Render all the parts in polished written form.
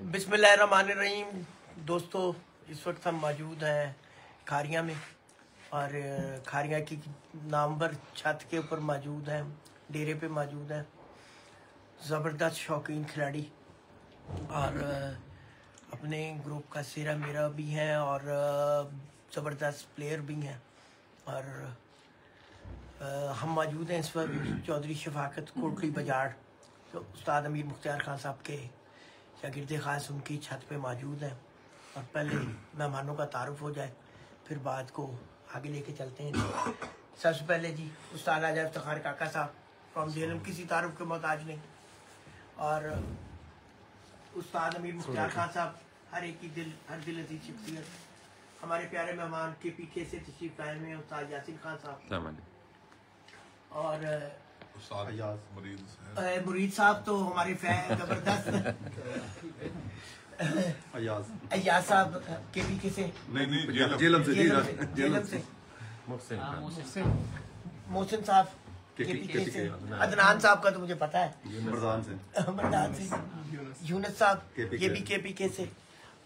बिस्मिल्लाहिर्रहमानिर्रहीम। दोस्तों, इस वक्त हम मौजूद हैं खारिया में और खारिया की नामवर छत के ऊपर मौजूद हैं, डेरे पे मौजूद हैं। ज़बरदस्त शौकीन खिलाड़ी और अपने ग्रुप का सिरा मेरा भी हैं और ज़बरदस्त प्लेयर भी हैं। और हम मौजूद हैं इस वक्त चौधरी शफाकत कोटली बाजार, तो उस्ताद अमीर मुख्तार खान साहब के शागिर्द खास उनकी छत पे मौजूद हैं। और पहले मेहमानों का तारुफ हो जाए, फिर बात को आगे लेके चलते हैं। सबसे पहले जी उस्ताद आजा इफ्तिखार काका साहब फ्रॉम जेलम, किसी तारुफ के मोहताज नहीं। और उस्ताद अमीर मुख्तार खान साहब, हर एक की हर दिल अजीज शख्सियत। हमारे प्यारे मेहमान के पीछे से तशरीफ लाए हुए हैं उस्ताद यासीन खान साहब और मुरीद साहब तो हमारे फैन जबरदस्त अयाज साहब के पीछे से जेलम से मोहसिन साहब के पीछे से अदनान साहब का तो मुझे पता है, मरदान से यूनुस साहब ये भी के पीछे से।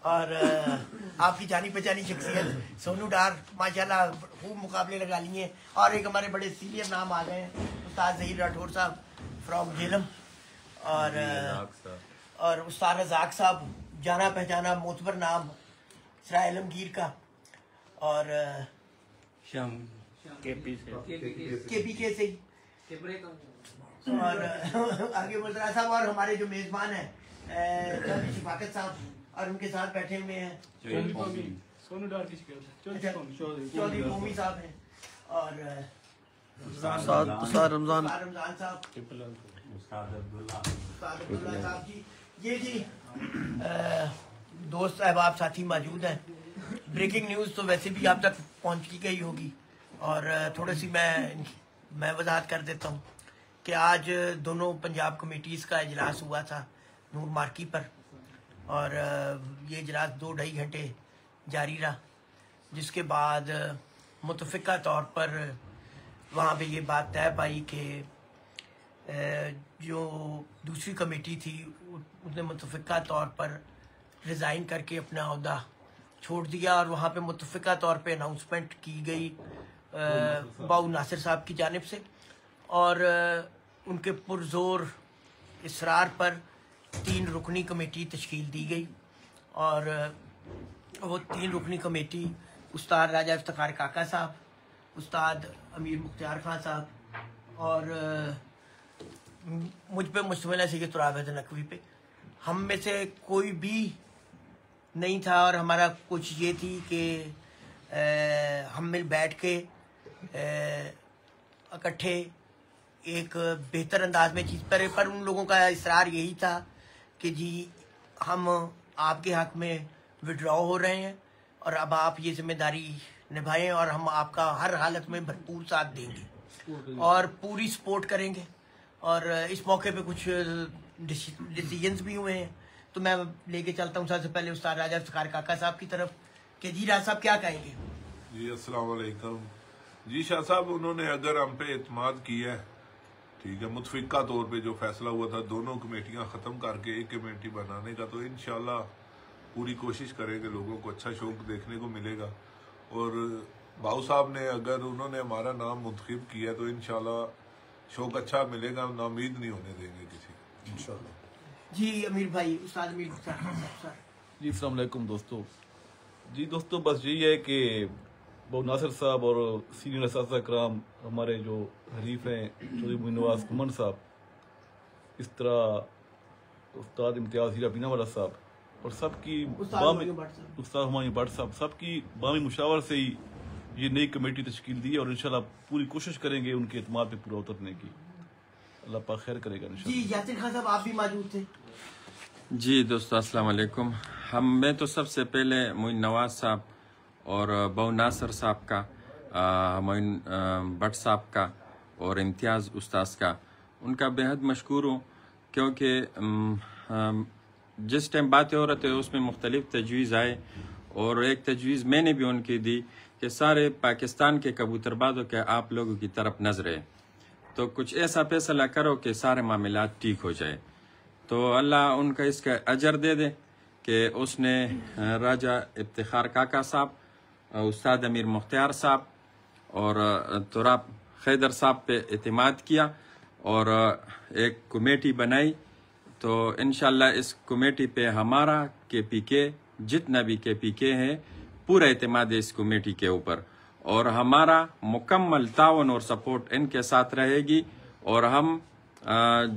और आपकी जानी पहचानी शख्सियत सोनू डार माशाल्लाह खूब मुकाबले लगा लिए। और एक हमारे बड़े सीनियर नाम आ गए हैं उस्ताद ज़हीर राठौर साहब फ्रॉम जेलम और उस्ताद रज़ाक साहब, जाना पहचाना मोतबर नाम सरा आलमगीर का। और के से और आगे मलदरा साहब और हमारे जो मेज़बान हैं शफाकत साहब और उनके साथ बैठे हुए हैं चौधरी कौमी साहब हैं और रमजान साहब, साहब जी, ये जी दोस्त अहबाब साथी मौजूद हैं। ब्रेकिंग न्यूज़ तो वैसे भी आप तक पहुंच की गई होगी और थोड़ी सी मैं वजाहत कर देता हूं कि आज दोनों पंजाब कमेटीज़ का इजलास हुआ था नूर मार्की पर और ये इजलास 2-2.5 घंटे जारी रहा, जिसके बाद मुतफ़िका तौर पर वहाँ पे ये बात तय पाई कि जो दूसरी कमेटी थी उसने मुतफ़िका तौर पर रिज़ाइन करके अपना ओहदा छोड़ दिया और वहाँ पे मुतफ़िका तौर पे अनाउंसमेंट की गई बाऊ नासिर साहब की जानिब से और उनके पुरज़ोर इसरार पर 3 रुकनी कमेटी तश्कील दी गई। और वो 3 रुकनी कमेटी उस्ताद राजा इफ्तिखार काका साहब, उस्ताद अमीर मुख्तार खान साहब और मुझ पे मुश्तमिल है सैयद तुराब नकवी पे। हम में से कोई भी नहीं था और हमारा कुछ ये थी कि हम मिल बैठ के इकट्ठे एक बेहतर अंदाज में चीज़ पर उन लोगों का इसरार यही था कि जी हम आपके हक़ में विड्रॉ हो रहे हैं और अब आप ये जिम्मेदारी निभाएं और हम आपका हर हालत में भरपूर साथ देंगे और पूरी सपोर्ट करेंगे। और इस मौके पे कुछ डिसीजंस भी हुए हैं, तो मैं लेके चलता हूँ सबसे पहले उस्ताद राजा इफ्तिखार काका साहब की तरफ कि जी राज साहब क्या कहेंगे। जी अस्सलाम वालेकुम। जी शाह साहब, उन्होंने अगर हम पे एतमाद किया है, ठीक है, मुतफ़िका तौर पे जो फैसला हुआ था 2 कमेटियां ख़त्म करके एक कमेटी बनाने का, तो इंशाल्लाह पूरी कोशिश करेंगे, लोगों को अच्छा शौक देखने को मिलेगा। और बाऊ साहब ने अगर उन्होंने हमारा नाम मुंतखब किया तो इंशाल्लाह शौक अच्छा मिलेगा, नाउम्मीद नहीं होने देंगे किसी को इंशाल्लाह। जी अमीर भाई, उस्ताद अमीर सर। जी अस्सलाम वालेकुम दोस्तों। जी दोस्तों, बस यही है कि बाऊ नासिर साहब और सीनियर असातिज़ा कराम हमारे जो हरीफ हैं चौधरी मुइनुवास कुमन साहब, इस तरह उस्ताद इम्तियाज़ हीरा बीना वाला साहब और सबकी उस्ताद हुमायूं भट्ट साहब, सबकी बामी मुशावर से ही ये नई कमेटी तश्कील दी है और इंशाल्लाह पूरी कोशिश करेंगे उनके एतमाद पे पूरा उतरने की। अल्लाह पाक खैर करेगा इंशाल्लाह। जी यासिन खान साहब, आप भी मौजूद थे। जी दोस्तों अस्सलाम वालेकुम। मैं तो सबसे पहले मोइन नवाज साहब और बाऊ नासिर साहब का, मोइन भट्ट साहब का और इम्तियाज़ उस्ताद का, उनका बेहद मशकूर हूँ, क्योंकि जिस टाइम बातें हो रहे थे उसमें मुख्तलिफ तजवीज़ आए और एक तजवीज़ मैंने भी उनकी दी कि सारे पाकिस्तान के कबूतरबाजों के आप लोगों की तरफ नजर है, तो कुछ ऐसा फैसला करो कि सारे मामलात ठीक हो जाए। तो अल्लाह उनका इसका अजर दे दे कि उसने राजा इफ्तिखार काका साहब, उस्ताद अमीर मुख्तार साहब और तुराब खैदर साहब पे एतमाद किया और एक कमेटी बनाई। तो इंशाल्लाह इस कमेटी पे हमारा KPK जितना भी KPK है पूरा एतमाद है इस कमेटी के ऊपर, और हमारा मुकम्मल तावन और सपोर्ट इनके साथ रहेगी। और हम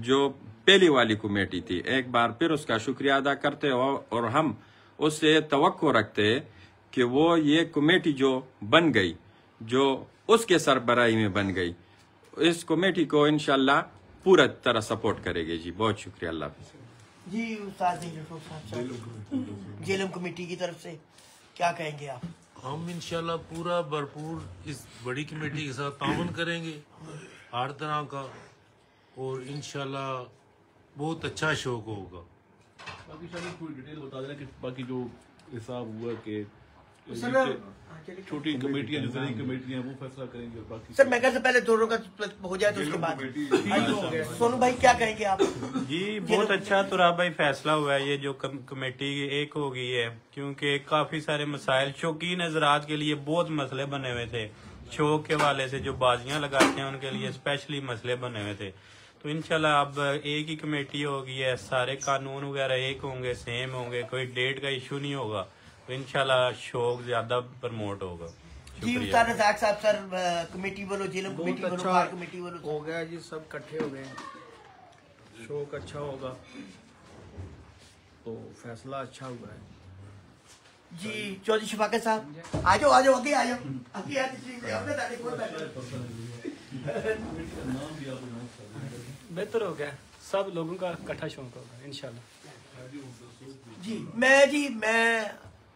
जो पहली वाली कमेटी थी, एक बार फिर उसका शुक्रिया अदा करते हो और हम उससे तवक्को रखते हैं कि वो ये कमेटी जो बन गई, जो उसके सरबराही में बन गई, इस कमेटी को इंशाल्लाह पूरा तरह सपोर्ट करेगी। जी बहुत शुक्रिया, अल्लाह हाफ़िज़। जी उस्ताद जेलम कमेटी की तरफ से क्या कहेंगे आप? हम इंशाल्लाह पूरा भरपूर इस बड़ी कमेटी के साथ ताउन करेंगे हर तरह का, और इंशाल्लाह बहुत अच्छा शौक होगा। बाकी शायद पूरी डिटेल बता देना कि बाकी जो हिसाब हुआ कि छोटी कमेटियां जो बड़ी कमेटियां वो फैसला करेंगे, और बाकी सर मैं से पहले दोनों का हो जाए तो उसके बाद सोनू भाई क्या कहेंगे आप? जी बहुत अच्छा तुराब भाई फैसला हुआ है, ये जो कमेटी एक हो गई है, क्योंकि काफी सारे मसाइल शौकीन हजरात के लिए बहुत मसले बने हुए थे, शौक के वाले से जो बाजियां लगाते हैं उनके लिए स्पेशली मसले बने हुए थे। तो इंशाल्लाह अब एक ही कमेटी होगी है, सारे कानून वगैरह एक होंगे, सेम होंगे, कोई डेट का इशू नहीं होगा, तो इंशाल्लाह शौक ज्यादा प्रमोट होगा। जी उस्ताद रज़ाक साहब, सर कमेटी बोलो, जेलम कमेटी बोलो, बार कमेटी बोलो, हो गया जी, सब इकट्ठे हो गए, शौक अच्छा होगा तो फैसला अच्छा हुआ है। जी चौधरी शफाकत साहब आ जाओ आगे आ जाओ बेहतर हो गया, सब लोगों का इकट्ठा शौक होगा इंशाल्लाह। जी मैं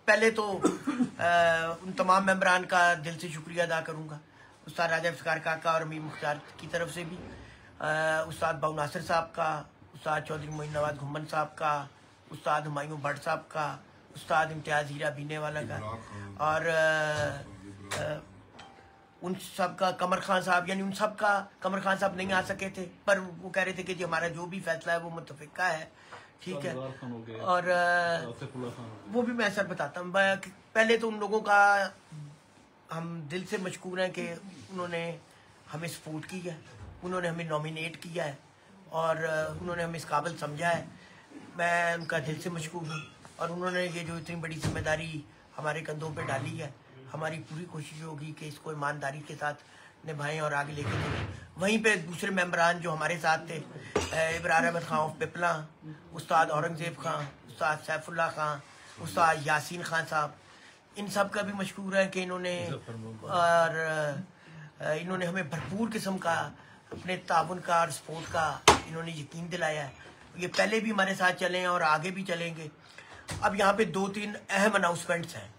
पहले तो उन तमाम मेंबरान का दिल से शुक्रिया अदा करूंगा, उस्ताद राजा इफ्तिखार काका और अमीर मुख्तार की तरफ से भी, उस्ताद बाऊ नासिर साहब का, उस्ताद चौधरी मोइन नवाज घुम्मन साहब का, उस्ताद हुमायूं भट्ट साहब का, उस्ताद इम्तियाज हीरा बीने वाला का, और उन सब का कमर खान साहब, यानी उन सब का, कमर खान साहब नहीं आ सके थे पर वो कह रहे थे कि जी हमारा जो भी फैसला है वो मुतफिका है, ठीक है। और वो भी मैं सर बताता हूँ, पहले तो उन लोगों का हम दिल से मशकूर हैं कि उन्होंने हमें सपोर्ट की है, उन्होंने हमें नॉमिनेट किया है और उन्होंने हमें इस काबिल समझा है। मैं उनका दिल से मशकूर हूँ, और उन्होंने ये जो इतनी बड़ी जिम्मेदारी हमारे कंधों पे डाली है, हमारी पूरी कोशिश होगी कि इसको ईमानदारी के साथ निभाएं और आगे लेके चलें। वहीं पे दूसरे मेंबरान जो हमारे साथ थे, इब्रार अहमद खां ऑफ पिपला, उस्ताद औरंगजेब खां, उस्ताद सैफुल्ला खां, उस्ताद यासीन खान साहब, इन सब का भी मशकूर है कि इन्होंने हमें भरपूर किस्म का अपने ताउन का और सपोर्ट का इन्होंने यकीन दिलाया है। ये पहले भी हमारे साथ चले हैं और आगे भी चलेंगे। अब यहाँ पे 2-3 अहम अनाउंसमेंट्स हैं,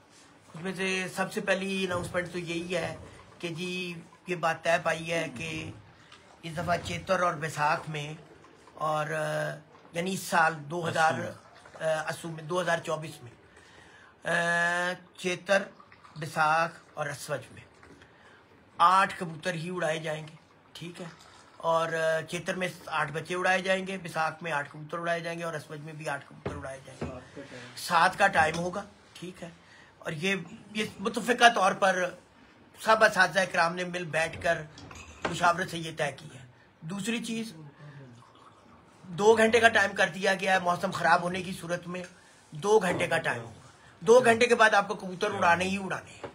उसमें से सबसे पहली अनाउंसमेंट तो यही है कि जी ये बात तय पाई है कि इस दफ़ा चेतर और बैसाख में, और यानी इस साल 2024 में चेतर, बैसाख और असवज में 8 कबूतर ही उड़ाए जाएंगे, ठीक है। और चेतर में 8 बच्चे उड़ाए जाएंगे, बैसाख में 8 कबूतर उड़ाए जाएंगे और असवज में भी 8 कबूतर उड़ाए जाएंगे। 7 का टाइम होगा, ठीक है। और ये मुतफ़िका तौर पर सब असातिज़ा इकराम ने मिल बैठकर मुशावरत से ये तय की है। दूसरी चीज़, 2 घंटे का टाइम कर दिया गया है, मौसम ख़राब होने की सूरत में 2 घंटे का टाइम होगा। 2 घंटे के बाद आपको कबूतर उड़ाने ही उड़ाने हैं,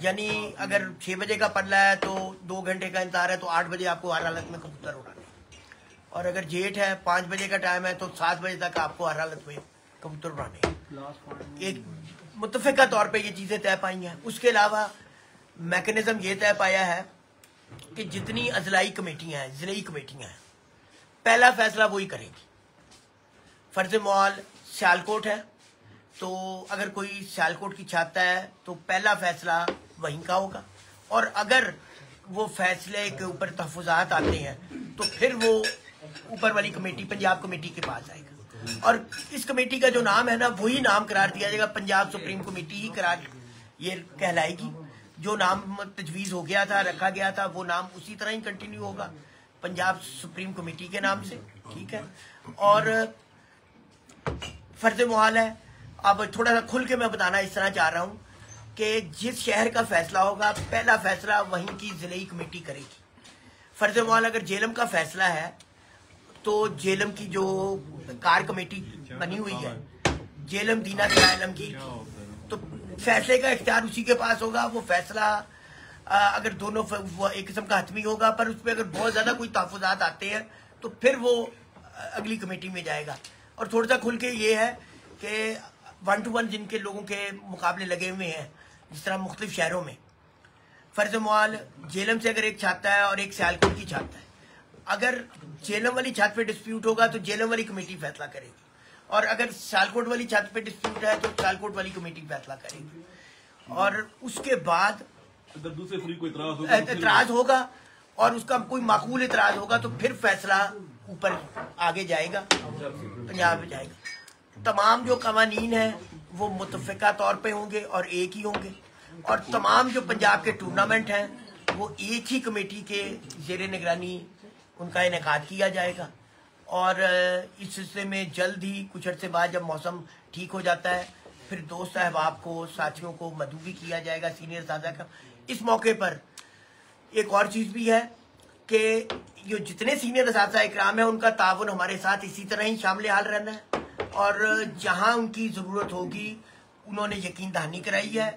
यानी अगर 6 बजे का पल्ला है तो 2 घंटे का इंतजार है, तो 8 बजे आपको हर हालत में कबूतर उड़ाने हैं। और अगर जेठ है, 5 बजे का टाइम है, तो 7 बजे तक आपको हर हालत में कबूतर उड़ाने हैं। एक मुतफ़िका तौर पे ये चीज़ें तय पाई हैं। उसके अलावा मैकेनिज्म ये तय पाया है कि जितनी अजलाई कमेटियाँ हैं, ज़िलाई कमेटियाँ हैं, पहला फैसला वही करेंगी। फर्ज मॉल सियालकोट है, तो अगर कोई सियालकोट की चाहता है तो पहला फैसला वहीं का होगा, और अगर वो फैसले के ऊपर तहफ़्फ़ुज़ात आते हैं तो फिर वो ऊपर वाली कमेटी, पंजाब कमेटी के पास आएगा, और इस कमेटी का जो नाम है ना, वही नाम करार दिया जाएगा, पंजाब सुप्रीम कमेटी ही करार ये कहलाएगी। जो नाम तजवीज़ हो गया था, रखा गया था, वो नाम उसी तरह ही कंटिन्यू होगा, पंजाब सुप्रीम कमेटी के नाम से, ठीक है। और फर्ज मुहाल है, अब थोड़ा सा खुल के मैं बताना इस तरह चाह रहा हूँ कि जिस शहर का फैसला होगा पहला फैसला वहीं की जिले कमेटी करेगी। फर्ज मौल अगर जेलम का फैसला है तो जेलम की जो कार कमेटी बनी हुई है जेलम दीना आलम की, तो फैसले का इख्तियार उसी के पास होगा। वो फैसला अगर दोनों वो एक किस्म का हतमी होगा, पर उसमें अगर बहुत ज्यादा कोई तहफुजात आते हैं तो फिर वो अगली कमेटी में जाएगा। और थोड़ा सा खुल के ये है कि 1 to 1 जिनके लोगों के मुकाबले लगे हुए हैं जिस तरह मुख्तलिफ शहरों में, फर्ज मवाल जेलम से अगर एक छाता है और एक सियालकोट की छाता है, अगर जेलम वाली छत पे डिस्प्यूट होगा तो जेलम वाली कमेटी फैसला करेगी, और अगर सियालकोट वाली छत पे डिस्प्यूट है तो सियालकोट वाली कमेटी फैसला करेगी। और उसके बाद अगर दूसरे फ्री को इतराज होगा और उसका कोई माकूल इतराज होगा तो फिर फैसला ऊपर आगे जाएगा, पंजाब में जाएगा। तमाम जो कवानीन है वो मुतफ़िका तौर पे होंगे और एक ही होंगे, और तमाम जो पंजाब के टूर्नामेंट हैं वो एक ही कमेटी के ज़ेरे निगरानी उनका इनेकाद किया जाएगा। और इस सिलसिले में जल्द ही कुछ अर्से बाद जब मौसम ठीक हो जाता है फिर दोस्त अहबाब को साथियों को मदऊ भी किया जाएगा सीनियर सादा का। इस मौके पर एक और चीज़ भी है कि जो जितने सीनियर असातिज़ा इकराम है उनका ताउन हमारे साथ इसी तरह ही शामिल हाल रहना है, और जहां उनकी ज़रूरत होगी उन्होंने यकीन दहानी कराई है।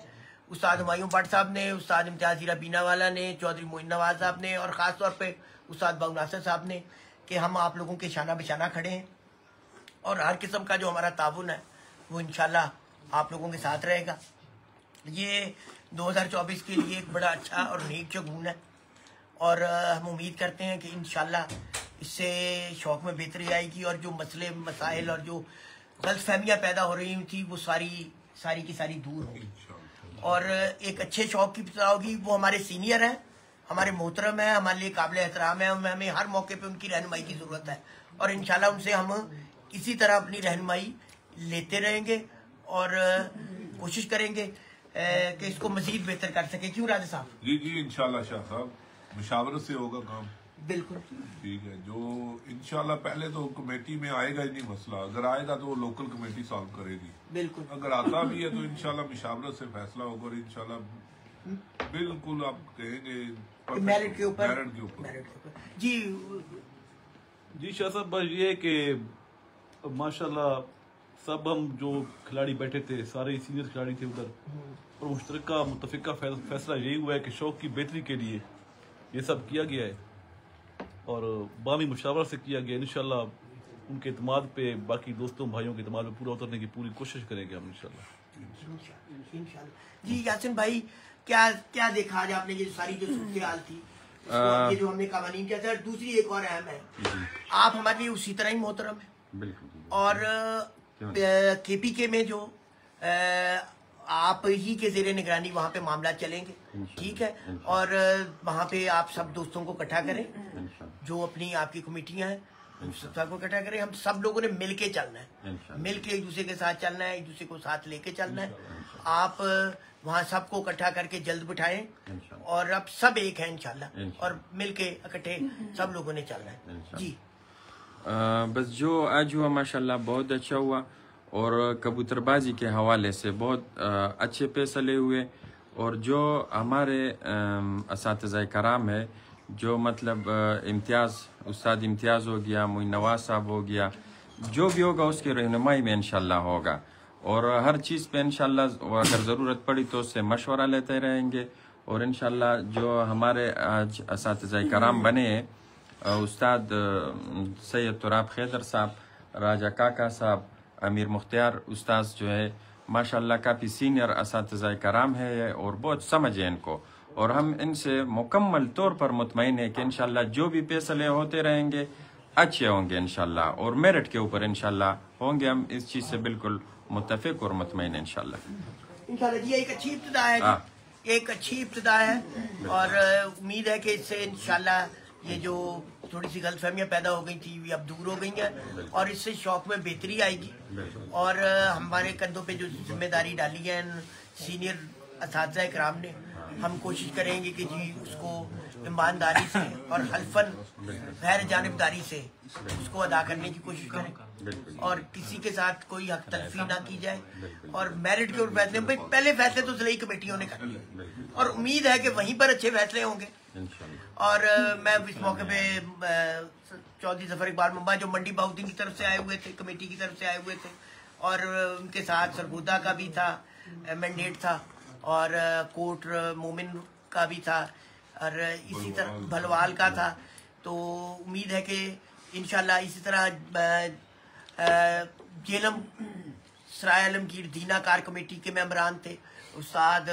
उस्ताद हुमायूं भट्ट साहब ने, उस्ताद इम्तियाज़ हीरा बीनावाला ने, चौधरी मोइन नवाज साहब ने, और ख़ास तौर पे उस्ताद बाबू नासिर साहब ने कि हम आप लोगों के शाना बिशाना खड़े हैं, और हर किस्म का जो हमारा ताउन है वो इंशाल्लाह आप लोगों के साथ रहेगा। ये 2024 के लिए एक बड़ा अच्छा और नेक शगुन है, और हम उम्मीद करते हैं कि इंशाल्लाह इससे शौक में बेहतरी आएगी, और जो मसले मसाइल और जो गलतफहमियाँ पैदा हो रही थी वो सारी की सारी दूर होगी, और एक अच्छे शौक की इब्तिदा होगी। वो हमारे सीनियर हैं, हमारे मोहतरम है, हमारे लिए काबिल एहतराम है, हमें हर मौके पे उनकी रहनुमाई की ज़रूरत है, और इंशाल्लाह उनसे हम इसी तरह अपनी रहनुमाई लेते रहेंगे और कोशिश करेंगे कि इसको मजीद बेहतर कर सके। क्यों राजा साहब? जी जी इंशाल्लाह शाह साहब, मुशावरत से होगा काम। बिल्कुल ठीक है। जो इंशाल्लाह पहले तो कमेटी में आएगा ही नहीं मसला, अगर आएगा तो वो लोकल कमेटी सॉल्व करेगी। बिल्कुल। अगर आता भी है तो इंशाल्लाह मुशावरत से फैसला होगा, और इंशाल्लाह बिल्कुल आप कहेंगे मेरिट के ऊपर। जी शाह साहब, बस ये है कि माशाल्लाह सब हम जो खिलाड़ी बैठे थे सारे सीनियर खिलाड़ी थे उधर, और मुश्तरका मुतफ़िका फैसला यही हुआ है कि शौक की बेहतरी के लिए ये सब किया गया है, और बामी मुशावरा से किया गया। इंशाल्लाह उनके इत्मीनान पे, बाकी दोस्तों भाइयों के इत्मीनान पे पूरा उतरने की पूरी कोशिश करेंगे हम इंशाल्लाह। जी यासिन भाई, क्या देखा आज आपने? ये सारी जो सूरत हाल थी, ये जो हमने कवानीन किया था, दूसरी एक और अहम है, आप हमारे लिए उसी तरह ही मोहतरम है, और KPK में जो आप ही के जेरे निगरानी वहाँ पे मामला चलेंगे, ठीक है, और वहाँ पे आप सब दोस्तों को इकट्ठा करें, जो अपनी आपकी कमेटियाँ हैं सबको इकट्ठा करें। हम सब लोगों ने मिल के चलना है, मिल के एक दूसरे के साथ चलना है, एक दूसरे को साथ लेके चलना है। आप वहाँ सबको इकट्ठा करके जल्द बिठाएं, और अब सब एक है इंशाल्लाह, और मिल के इकट्ठे सब लोगों ने चलना है। जी बस जो आज हुआ माशाल्लाह बहुत अच्छा हुआ, और कबूतरबाजी के हवाले से बहुत अच्छे फैसले हुए, और जो हमारे असातिज़ा कराम है, जो मतलब उस्ताद इम्तियाज़ हो गया, मोइन नवाज साहब हो गया, जो भी होगा उसकी रहनुमाई में इंशाल्लाह होगा, और हर चीज़ पे इंशाल्लाह अगर ज़रूरत पड़ी तो उससे मशवरा लेते रहेंगे। और इंशाल्लाह जो हमारे आज असातिज़ा कराम बने हैं, उस्ताद सैयद तुराब खैदर साहब, राजा काका साहब, अमीर मुख्तियार उस्ताद जो है माशाल्लाह काफ़ी सीनियर असातिज़ा कराम है, और बहुत समझ है इनको, और हम इनसे मुकम्मल तौर पर मुतमईन है कि इंशाल्लाह जो भी फैसले होते रहेंगे अच्छे होंगे इंशाल्लाह, और मेरिट के ऊपर इंशाल्लाह होंगे। हम इस चीज़ से बिल्कुल मुत्तफिक और मुतमईन इंशाल्लाह। जी एक अच्छी इब्तिदा है, एक अच्छी इब्तिदा है, और उम्मीद है कि इससे इंशाल्लाह ये जो थोड़ी सी गलतफहमियाँ पैदा हो गई थी ये अब दूर हो गई हैं, और इससे शौक में बेहतरी आएगी, और हमारे कंधों पे जो जिम्मेदारी डाली है सीनियर असातिज़ा इकराम ने, हम कोशिश करेंगे कि जी उसको ईमानदारी से और हल्फन गैर जानिबदारी से उसको अदा करने की कोशिश करें और किसी के साथ कोई हक तलफी ना की जाए। और मेरिट के ऊपर फैसले, भाई पहले फैसले तो सही कमेटियों ने कर लिए और उम्मीद है कि वहीं पर अच्छे फैसले होंगे। और मैं इस मौके पे चौधरी जफर इकबाल मुंबा जो मंडी बाउद्दीन की तरफ से आए हुए थे, कमेटी की तरफ से आए हुए थे, और उनके साथ सरगोदा का भी था मैंडेट था और कोट मोमिन का भी था और इसी तरह भलवाल का था। तो उम्मीद है कि इंशाल्लाह इसी तरह जेलम सराय आलमगीर दीना कार कमेटी के मेंबरान थे, उस्ताद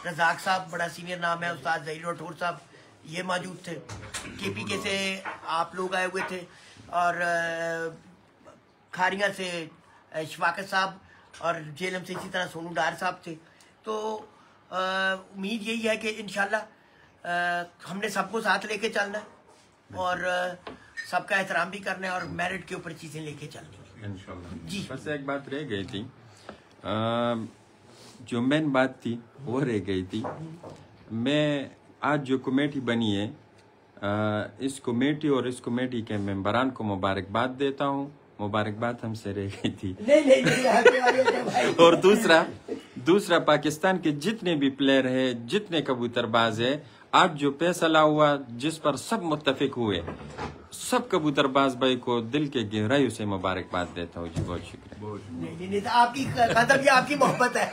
रजाक साहब बड़ा सीनियर नाम है, उस्ताद जहीर राठौर साहब ये मौजूद थे, KPK से आप लोग आए हुए थे और खारिया से शफाकत साहब और जेलम से इसी तरह सोनू डार साहब थे। तो उम्मीद यही है कि इंशाल्लाह हमने सबको साथ लेके चलना है और सबका एहतराम भी करना है और मेरिट के ऊपर चीजें लेके चलनी है इंशाल्लाह। जी बस एक बात रह गई थी, जो मेन बात थी वो रह गई थी। मैं आज जो कमेटी बनी है इस कमेटी और इस कमेटी के मेंबरान को मुबारकबाद देता हूँ। मुबारकबाद हमसे रह गई थी। नहीं। और दूसरा पाकिस्तान के जितने भी प्लेयर है, जितने कबूतरबाज है, आज जो फैसला हुआ जिस पर सब मुत्तफिक हुए, सब कबूतरबाज भाई को दिल के गहराइयों से मुबारकबाद देता हूँ जी। बहुत शुक्रिया। नहीं, तो आपकी कदम, ये आपकी मोहब्बत है।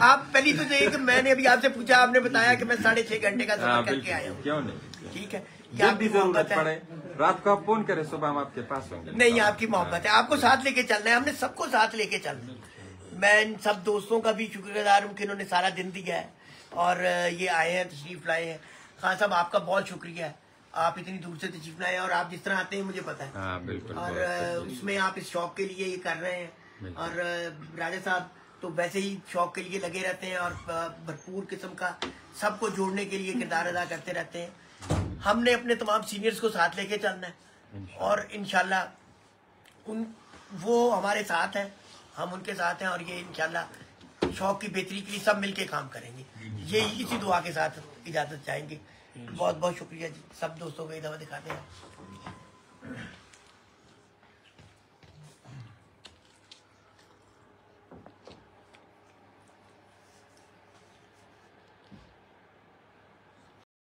आप पहली तो ये कि मैंने अभी आपसे पूछा, आपने बताया कि मैं 6.5 घंटे का सफर करके आया हूँ। क्यों नहीं, ठीक है, जब भी जरूरत पड़े रात को आप फोन करें, सुबह हम आपके पास होंगे। नहीं, आपकी मोहब्बत है, आपको साथ लेके चलना है, हमने सबको साथ लेके चलना है। मैं इन सब दोस्तों का भी शुक्रगुजार हूँ कि इन्होंने सारा दिन दिया है और ये आए हैं, तशरीफ लाए हैं। खान साहब आपका बहुत शुक्रिया है, आप इतनी दूर से तशरीफ लाए और आप जिस तरह आते हैं मुझे पता है। हाँ, बिल्कुल। और उसमें आप इस शौक के लिए ये कर रहे हैं और राजा साहब तो वैसे ही शौक के लिए लगे रहते हैं और भरपूर किस्म का सबको जोड़ने के लिए किरदार अदा करते रहते हैं। हमने अपने तमाम सीनियर्स को साथ लेके चलना है और इंशाल्लाह वो हमारे साथ हैं, हम उनके साथ हैं और ये इंशाल्लाह शौक की बेहतरी के लिए सब मिलके काम करेंगे। ये इसी दुआ के साथ इजाजत चाहेंगे। बहुत बहुत शुक्रिया जी, सब दोस्तों को ये दवा दिखाते हैं।